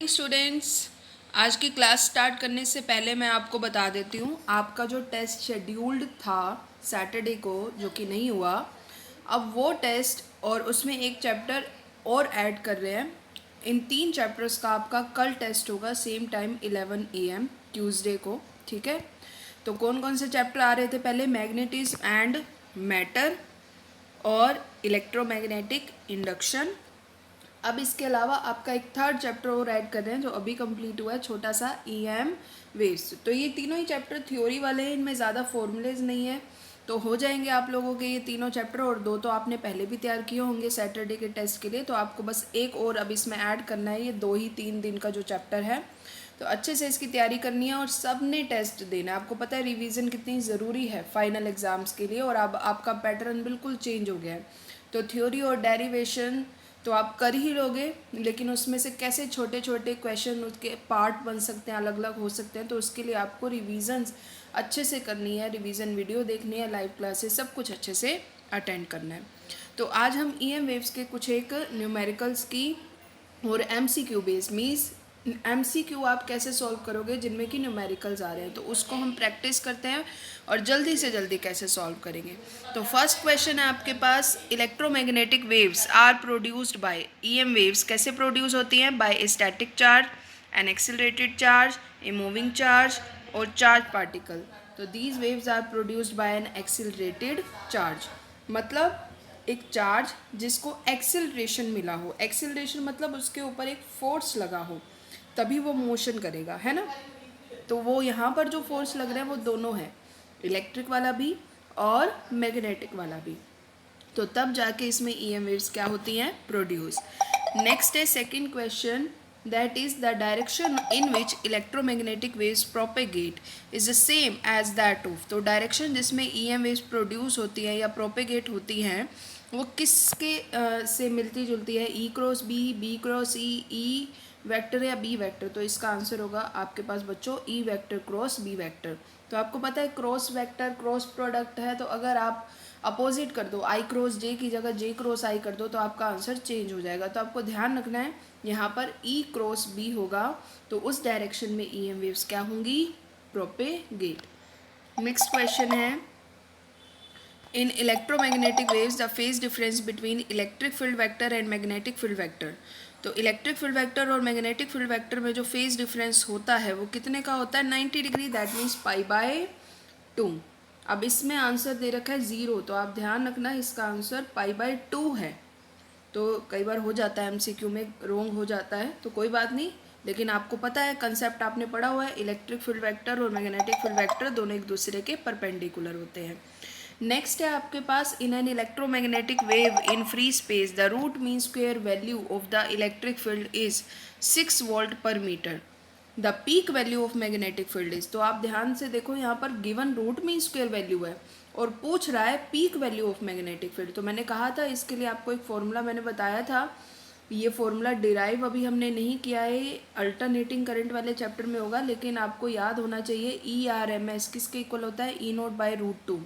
Students, आज की class start करने से पहले मैं आपको बता देती हूँ, आपका जो टेस्ट शेड्यूल्ड था सैटरडे को, जो कि नहीं हुआ, अब वो टेस्ट और उसमें एक चैप्टर और ऐड कर रहे हैं। इन 3 चैप्टर्स का आपका कल टेस्ट होगा सेम टाइम 11 AM ट्यूसडे को। ठीक है, तो कौन कौन से चैप्टर आ रहे थे? पहले मैग्नेटिज्म एंड मैटर और इलेक्ट्रोमैग्नेटिक इंडक्शन। अब इसके अलावा आपका एक थर्ड चैप्टर और ऐड कर रहे हैं जो अभी कंप्लीट हुआ है, छोटा सा EM वेव्स। तो ये तीनों ही चैप्टर थ्योरी वाले हैं, इनमें ज़्यादा फॉर्मूलेज नहीं है, तो हो जाएंगे आप लोगों के ये तीनों चैप्टर। और 2 तो आपने पहले भी तैयार किए होंगे सैटरडे के टेस्ट के लिए, तो आपको बस एक और अब इसमें ऐड करना है। ये 2 ही 3 दिन का जो चैप्टर है, तो अच्छे से इसकी तैयारी करनी है और सब ने टेस्ट देना है। आपको पता है रिवीजन कितनी ज़रूरी है फाइनल एग्ज़ाम्स के लिए, और अब आपका पैटर्न बिल्कुल चेंज हो गया है। तो थ्योरी और डेरिवेशन तो आप कर ही लोगे, लेकिन उसमें से कैसे छोटे छोटे क्वेश्चन, उसके पार्ट बन सकते हैं, अलग अलग हो सकते हैं, तो उसके लिए आपको रिवीजन्स अच्छे से करनी है, रिवीजन वीडियो देखनी है, लाइव क्लासेस सब कुछ अच्छे से अटेंड करना है। तो आज हम EM वेव्स के कुछ एक न्यूमेरिकल्स की और MCQ बेस मीन्स MCQ आप कैसे सॉल्व करोगे जिनमें कि न्यूमेरिकल्स आ रहे हैं, तो उसको हम प्रैक्टिस करते हैं और जल्दी से जल्दी कैसे सॉल्व करेंगे। तो फर्स्ट क्वेश्चन है आपके पास, electromagnetic waves are produced by EM waves कैसे प्रोड्यूस होती हैं? By static charge, an accelerated charge, a moving charge और चार्ज पार्टिकल। तो these waves are produced by an accelerated charge, मतलब एक चार्ज जिसको एक्सिलरेशन मिला हो। एक्सिलरेशन मतलब उसके ऊपर एक फोर्स लगा हो, तभी वो मोशन करेगा, है ना। तो वो यहाँ पर जो फोर्स लग रहा है वो दोनों है, इलेक्ट्रिक वाला भी और मैग्नेटिक वाला भी। तो तब जाके इसमें EM वेव्स क्या होती हैं? प्रोड्यूस। नेक्स्ट है second question, that is the direction in which electromagnetic waves propagate is the same as that of. तो डायरेक्शन जिसमें EM वेव्स प्रोड्यूस होती हैं या प्रोपेगेट होती हैं वो किसके से मिलती जुलती है? E cross B, B cross E vector या B वेक्टर? तो इसका आंसर होगा आपके पास बच्चों E vector cross B vector. तो आपको पता है क्रॉस वेक्टर क्रॉस प्रोडक्ट है, तो अगर आप अपोजिट कर दो, I क्रॉस J की जगह J क्रॉस I कर दो, तो आपका आंसर चेंज हो जाएगा। तो आपको ध्यान रखना है यहाँ पर E क्रॉस B होगा, तो उस डायरेक्शन में EM वेव्स क्या होंगी? प्रोपेगेट। नेक्स्ट क्वेश्चन है, in electromagnetic waves the phase difference between electric field vector and magnetic field vector. तो इलेक्ट्रिक फील्ड वेक्टर और मैग्नेटिक फील्ड वेक्टर में जो फेज डिफरेंस होता है वो कितने का होता है? 90 डिग्री, दैट मीन्स π/2। अब इसमें आंसर दे रखा है 0, तो आप ध्यान रखना इसका आंसर π/2 है। तो कई बार हो जाता है MCQ में रोंग हो जाता है, तो कोई बात नहीं, लेकिन आपको पता है कंसेप्ट आपने पढ़ा हुआ है, इलेक्ट्रिक फील्ड वेक्टर और मैग्नेटिक फील्ड वेक्टर दोनों एक दूसरे के परपेंडिकुलर होते हैं। नेक्स्ट है आपके पास, in an electromagnetic wave in free space the root mean square value of the electric field is 6 volt per metre, the peak value of magnetic field is. तो आप ध्यान से देखो, यहाँ पर given root mean square value है और पूछ रहा है peak value of magnetic field. तो मैंने कहा था इसके लिए आपको एक फॉर्मूला मैंने बताया था, ये फॉर्मूला डिराइव अभी हमने नहीं किया है, अल्टरनेटिंग करंट वाले चैप्टर में होगा, लेकिन आपको याद होना चाहिए ERMS किसके इक्वल होता है? E0/√2।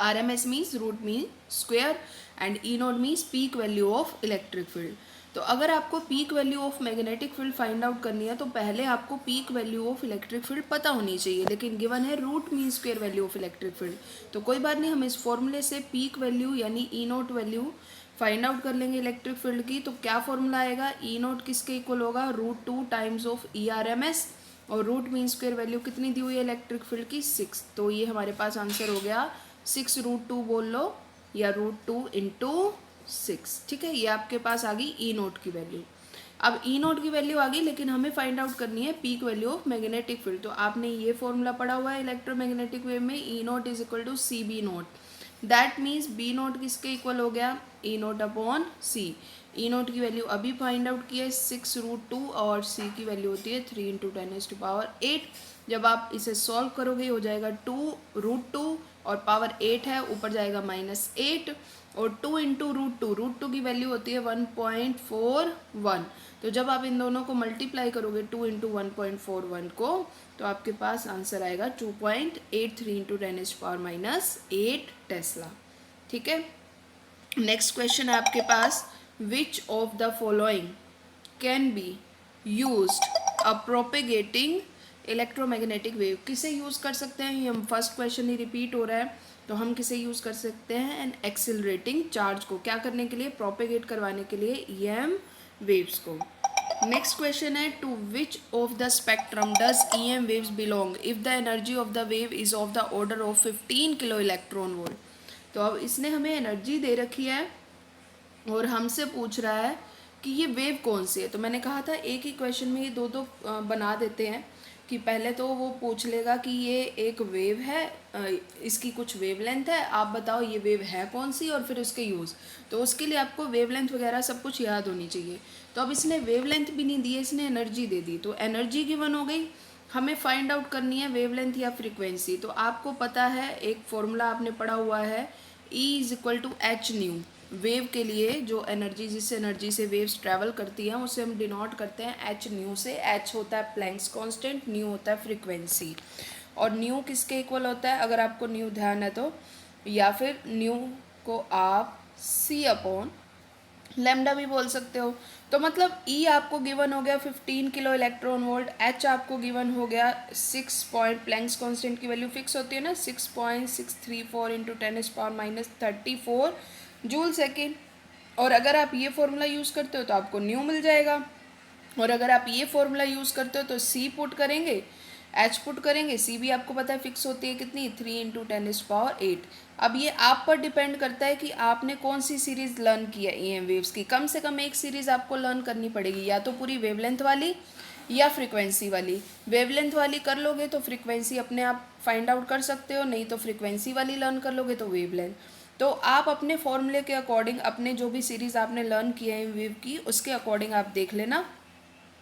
RMS means root mean square and E0 means peak value of electric field। तो अगर आपको peak value of magnetic field find out करनी है तो पहले आपको peak value of electric field पता होनी चाहिए, लेकिन गिवन है root mean square value of electric field. तो कोई बात नहीं, हम इस फॉर्मूले से पीक वैल्यू यानी E0 वैल्यू फाइंड आउट कर लेंगे इलेक्ट्रिक फील्ड की। तो क्या फॉर्मूला आएगा? E0 किसके इक्वल होगा? √2 टाइम्स ऑफ ERMS, और रूट मीन स्क्वेयर वैल्यू कितनी दी हुई है इलेक्ट्रिक फील्ड की? 6। तो ये हमारे पास आंसर हो गया 6√2 बोल लो, या √2 × 6। ठीक है, ये आपके पास आ गई E0 की वैल्यू। अब E0 की वैल्यू आ गई, लेकिन हमें फाइंड आउट करनी है peak value of magnetic field. तो आपने ये फॉर्मूला पढ़ा हुआ है इलेक्ट्रोमैग्नेटिक वेव में, E0 = CB0। That means B0 किसके इक्वल हो गया? E0/C। E0 की वैल्यू अभी फाइंड आउट की है 6√2, और C की वैल्यू होती है 3 × 10⁸8। जब आप इसे सॉल्व करोगे हो जाएगा 2√2 और पावर 8 है, ऊपर जाएगा -8, और 2 × √2 की वैल्यू होती है 1.41। तो जब आप इन दोनों को मल्टीप्लाई करोगे 2 × 1.41 को, तो आपके पास आंसर आएगा 2.83 × 10⁻8 टेस्ला। ठीक है, नेक्स्ट क्वेश्चन है आपके पास, which of the following can be used a propagating electromagnetic wave, किसे यूज़ कर सकते हैं, ये हम फर्स्ट क्वेश्चन ही रिपीट हो रहा है, तो हम किसे यूज़ कर सकते हैं, एन एक्सिलरेटिंग चार्ज को क्या करने के लिए, प्रोपेगेट करवाने के लिए ईएम वेव्स को। नेक्स्ट क्वेश्चन है, to which of the spectrum does EM waves belong if the energy of the wave is of the order of 15 kilo electron volt. तो अब इसने हमें एनर्जी दे रखी है और हमसे पूछ रहा है कि ये वेव कौन सी है। तो मैंने कहा था एक ही क्वेश्चन में ये दो दो बना देते हैं, कि पहले तो वो पूछ लेगा कि ये एक वेव है, इसकी कुछ वेवलेंथ है, आप बताओ ये वेव है कौन सी, और फिर उसके यूज़। तो उसके लिए आपको वेवलेंथ वगैरह सब कुछ याद होनी चाहिए। तो अब इसने वेवलेंथ भी नहीं दी है, इसने एनर्जी दे दी, तो एनर्जी गिवन हो गई, हमें फाइंड आउट करनी है वेवलेंथ या फ्रीक्वेंसी। तो आपको पता है एक फॉर्मूला आपने पढ़ा हुआ है, E is equal to H nu. Wave के लिए जो एनर्जी, जिस एनर्जी से वेव्स ट्रैवल करती हैं उसे हम डिनोट करते हैं एच न्यू से। एच होता है प्लैंक्स कांस्टेंट, न्यू होता है फ्रीक्वेंसी। और न्यू किसके इक्वल होता है, अगर आपको न्यू ध्यान है तो, या फिर न्यू को आप सी अपॉन लैम्डा भी बोल सकते हो। तो मतलब ई आपको गिवन हो गया 15 किलो इलेक्ट्रॉन वोल्ट, एच आपको गिवन हो गया 6 पॉइंट, प्लैंक्स कांस्टेंट की वैल्यू फिक्स होती है ना, 6.634 इंटू 10⁻⁻34 जूल सेकेंड। और अगर आप ये फॉर्मूला यूज़ करते हो तो आपको न्यू मिल जाएगा, और अगर आप ये फॉर्मूला यूज़ करते हो तो सी पुट करेंगे, एच पुट करेंगे, सी भी आपको पता है फिक्स होती है कितनी, 3 इंटू 10⁸8। अब ये आप पर डिपेंड करता है कि आपने कौन सी सीरीज़ लर्न की है ईएम वेव्स की। कम से कम एक सीरीज़ आपको लर्न करनी पड़ेगी, या तो पूरी वेवलेंथ वाली या फ्रीक्वेंसी वाली। वेवलेंथ वाली कर लोगे तो फ्रीक्वेंसी अपने आप फाइंड आउट कर सकते हो, नहीं तो फ्रीक्वेंसी वाली लर्न कर लोगे तो वेवलेंथ। तो आप अपने फॉर्मूले के अकॉर्डिंग, अपने जो भी सीरीज़ आपने लर्न की है वेव की, उसके अकॉर्डिंग आप देख लेना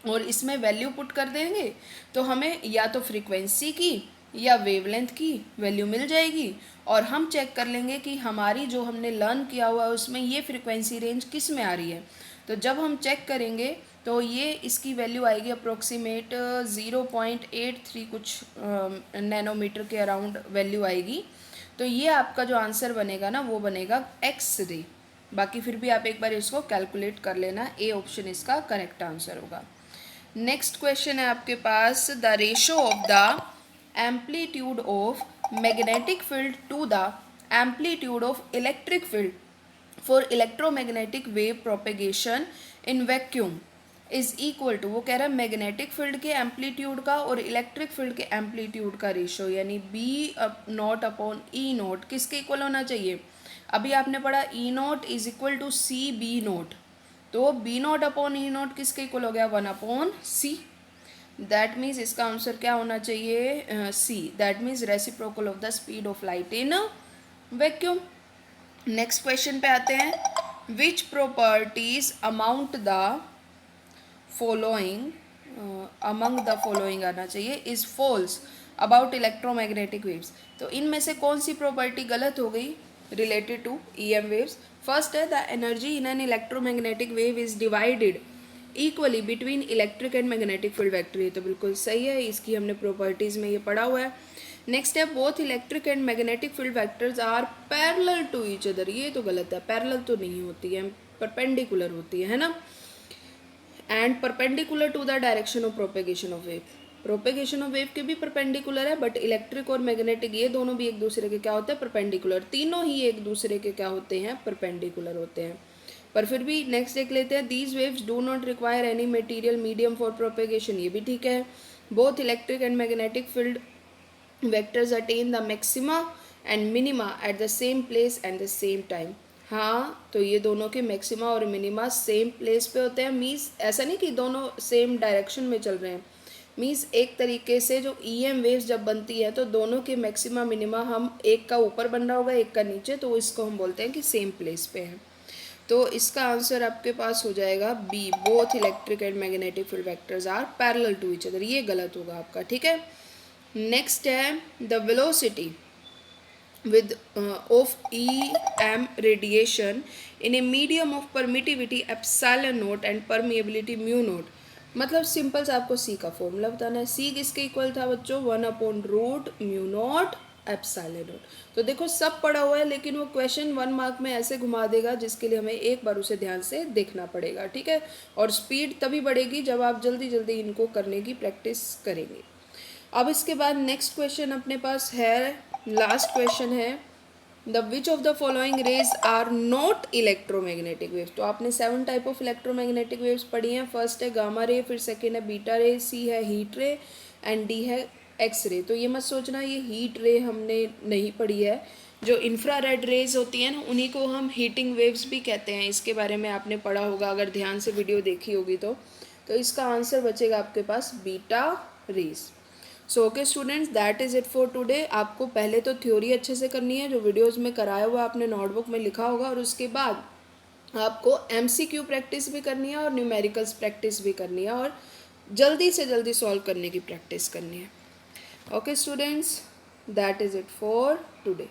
और इसमें वैल्यू पुट कर देंगे तो हमें या तो फ्रीक्वेंसी की या वेवलेंथ की वैल्यू मिल जाएगी। और हम चेक कर लेंगे कि हमारी जो हमने लर्न किया हुआ है उसमें ये फ्रीक्वेंसी रेंज किस में आ रही है। तो जब हम चेक करेंगे तो ये इसकी वैल्यू आएगी अप्रोक्सीमेट 0.83 कुछ नैनोमीटर के अराउंड वैल्यू आएगी। तो ये आपका जो आंसर बनेगा ना वो बनेगा एक्स रे। बाकी फिर भी आप एक बार इसको कैलकुलेट कर लेना, ए ऑप्शन इसका करेक्ट आंसर होगा। नेक्स्ट क्वेश्चन है आपके पास, the ratio of the amplitude of magnetic field to the amplitude of electric field for electromagnetic wave propagation in vacuum is equal to, वो कह रहा है मैग्नेटिक फील्ड के एम्पलीट्यूड का और इलेक्ट्रिक फील्ड के एम्पलीट्यूड का रेशो, यानी B not upon E not किसके इक्वल होना चाहिए। अभी आपने पढ़ा E not is equal to C B not, तो B not upon E not किसके इक्वल हो गया, 1 अपॉन सी। दैट मीन्स इसका आंसर क्या होना चाहिए, C. That means reciprocal of the speed of light in vacuum. Next question पे आते हैं, which properties amount the following, among the following आना चाहिए, is false about electromagnetic waves. तो इनमें से कौन सी प्रॉपर्टी गलत हो गई related to EM waves. First है, the energy in an electromagnetic wave is divided equally between electric and magnetic field vector. ये तो बिल्कुल सही है, इसकी हमने प्रॉपर्टीज़ में ये पढ़ा हुआ है। नेक्स्ट है, both electric and magnetic field vectors are parallel to each other. ये तो गलत है, पैरेलल तो नहीं होती है, परपेंडिकुलर होती है ना। And perpendicular to the direction of propagation of wave. Propagation of wave के भी परपेंडिकुलर है, बट इलेक्ट्रिक और मैग्नेटिक ये दोनों भी एक दूसरे के क्या होते हैं, परपेंडिकुलर। तीनों ही एक दूसरे के क्या होते हैं, परपेंडिकुलर होते हैं। पर फिर भी नेक्स्ट देख लेते हैं, these waves do not require any material medium for propagation. ये भी ठीक है। Both electric and magnetic field vectors attain the maxima and minima at the same place and the same time. हाँ, तो ये दोनों के मैक्सिमा और मिनिमा सेम प्लेस पे होते हैं। मीन्स ऐसा नहीं कि दोनों सेम डायरेक्शन में चल रहे हैं। मीन्स एक तरीके से जो ईएम वेव्स जब बनती है तो दोनों के मैक्सिमा मिनिमा, हम एक का ऊपर बन रहा होगा एक का नीचे, तो इसको हम बोलते हैं कि सेम प्लेस पे है। तो इसका आंसर आपके पास हो जाएगा B, both electric and magnetic field vectors are parallel to each other. ये गलत होगा आपका, ठीक है। नेक्स्ट है, the velocity with of EM radiation in a medium of permittivity epsilon naught and permeability mu naught। मतलब सिंपल से आपको सी का फॉर्मूला बताना है। सी किसके इक्वल था बच्चों, 1/√μ0 एप्सिलॉन नॉट। तो देखो सब पढ़ा हुआ है, लेकिन वो क्वेश्चन 1 मार्क में ऐसे घुमा देगा जिसके लिए हमें एक बार उसे ध्यान से देखना पड़ेगा, ठीक है। और स्पीड तभी बढ़ेगी जब आप जल्दी जल्दी इनको करने की प्रैक्टिस करेंगे। अब इसके बाद नेक्स्ट क्वेश्चन अपने पास है, लास्ट क्वेश्चन है, the which of the following rays are not electromagnetic waves. तो आपने 7 टाइप ऑफ इलेक्ट्रोमैग्नेटिक वेव्स पढ़ी हैं। फर्स्ट है गामा रे, फिर सेकेंड है बीटा रे, सी है हीट रे एंड डी है एक्स रे। तो ये मत सोचना ये हीट रे हमने नहीं पढ़ी है। जो इंफ्रारेड रेज होती हैं ना, उन्हीं को हम हीटिंग वेव्स भी कहते हैं। इसके बारे में आपने पढ़ा होगा अगर ध्यान से वीडियो देखी होगी तो इसका आंसर बचेगा आपके पास beta rays. So okay students, that is it for today. आपको पहले तो थ्योरी अच्छे से करनी है, जो वीडियोज़ में कराया हुआ आपने नोटबुक में लिखा होगा, और उसके बाद आपको MCQ प्रैक्टिस भी करनी है और न्यूमेरिकल्स प्रैक्टिस भी करनी है, और जल्दी से जल्दी सॉल्व करने की प्रैक्टिस करनी है। Okay students, that is it for today.